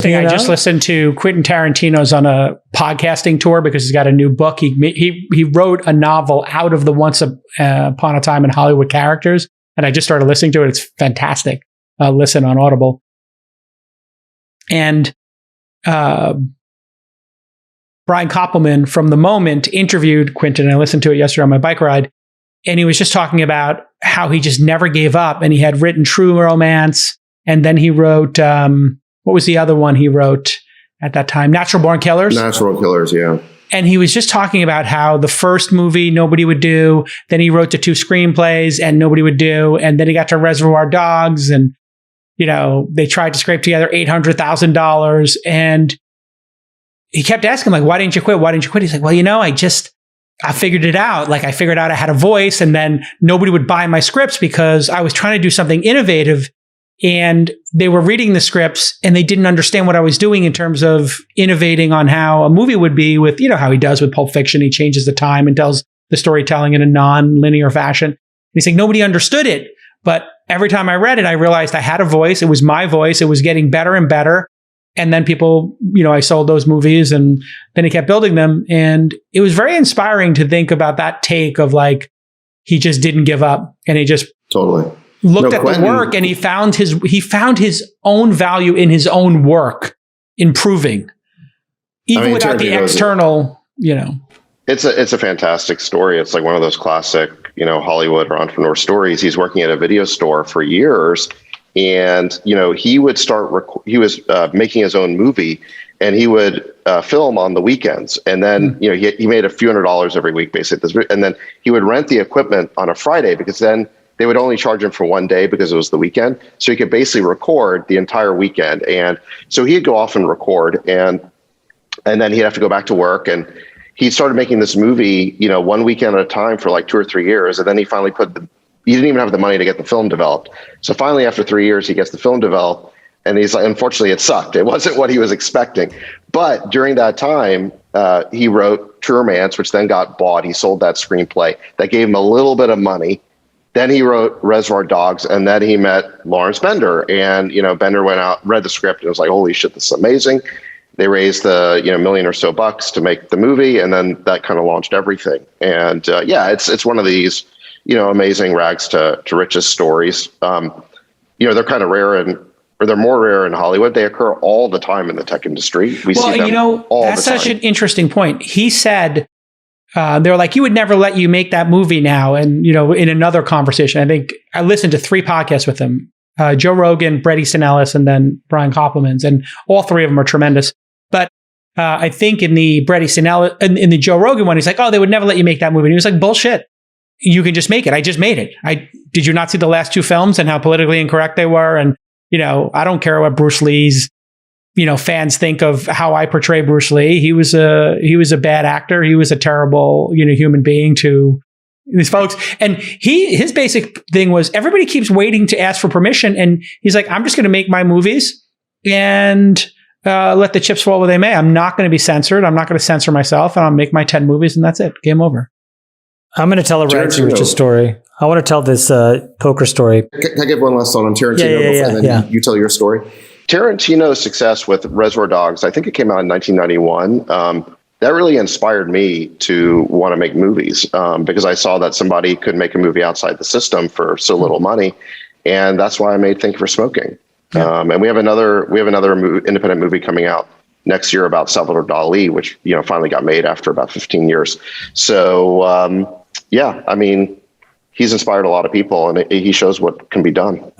I just listened to Quentin Tarantino's on a podcasting tour because he's got a new book. He wrote a novel out of the Once Upon a Time in Hollywood characters, and I just started listening to it. It's fantastic. Listen on Audible. And Brian Koppelman from The Moment interviewed Quentin. I listened to it yesterday on my bike ride, and he was just talking about how he just never gave up, and he had written True Romance, and then he wrote what was the other one he wrote at that time? Natural Born Killers. Natural Born Killers, yeah. And he was just talking about how the first movie nobody would do, then he wrote the 2 screenplays and nobody would do, and then he got to Reservoir Dogs, and they tried to scrape together $800,000, and he kept asking, like, why didn't you quit? Why didn't you quit? He's like, well, I figured it out. Like, I figured out I had a voice, and then nobody would buy my scripts because I was trying to do something innovative, and they were reading the scripts and they didn't understand what I was doing in terms of innovating on how a movie would be with, how he does with Pulp Fiction. He changes the time and tells the storytelling in a non-linear fashion. And he's like, nobody understood it. But every time I read it, I realized I had a voice. It was my voice. It was getting better and better. And then people, I sold those movies, and then he kept building them. And it was very inspiring to think about that take of, like, he just didn't give up, and he just totally looked at Quentin, the work, and he found his own value in his own work, improving, even without the external, It's a fantastic story. It's like one of those classic, Hollywood or entrepreneur stories. He's working at a video store for years, and he would he was making his own movie, and he would film on the weekends, and then he made a few $100s every week basically, and then he would rent the equipment on a Friday, because then they would only charge him for one day because it was the weekend, so he could basically record the entire weekend. And so he'd go off and record, and then he'd have to go back to work, and he started making this movie, one weekend at a time for like 2 or 3 years. And then he finally he didn't even have the money to get the film developed. So finally, after 3 years, he gets the film developed, and he's like, unfortunately, it sucked. It wasn't what he was expecting. But during that time, he wrote True Romance, which then got bought. He sold that screenplay. That gave him a little bit of money. Then he wrote Reservoir Dogs, and then he met Lawrence Bender, and Bender went out, read the script, and was like, "Holy shit, this is amazing." They raised the $1 million or so to make the movie, and then that kind of launched everything. And it's one of these amazing rags to riches stories. They're kind of rare, or they're more rare in Hollywood. They occur all the time in the tech industry. We see them all the time. That's such an interesting point. He said, they're like, you would never let you make that movie now. And, in another conversation, I think I listened to 3 podcasts with him, Joe Rogan, Bret Easton Ellis, and then Brian Koppelman's, and all 3 of them are tremendous. But I think in the Bret Easton Ellis, in the Joe Rogan one, he's like, oh, they would never let you make that movie. And he was like, bullshit. You can just make it. I just made it. Did you not see the last 2 films and how politically incorrect they were? And, I don't care what Bruce Lee's, fans think of how I portray Bruce Lee. He was a bad actor. He was a terrible, human being to these folks. And his basic thing was, everybody keeps waiting to ask for permission. And he's like, I'm just going to make my movies and let the chips fall where they may. I'm not going to be censored. I'm not going to censor myself, and I'll make my 10 movies, and that's it. Game over. I'm going to tell a Rags to Riches story. I want to tell this poker story. Can I give one last thought on Tarantino? And then you tell your story. Tarantino's success with Reservoir Dogs, I think it came out in 1991. That really inspired me to want to make movies, because I saw that somebody could make a movie outside the system for so little money. And that's why I made Think for Smoking. Yeah. And we have another independent movie coming out next year about Salvador Dali, which finally got made after about 15 years. So he's inspired a lot of people, and he shows what can be done.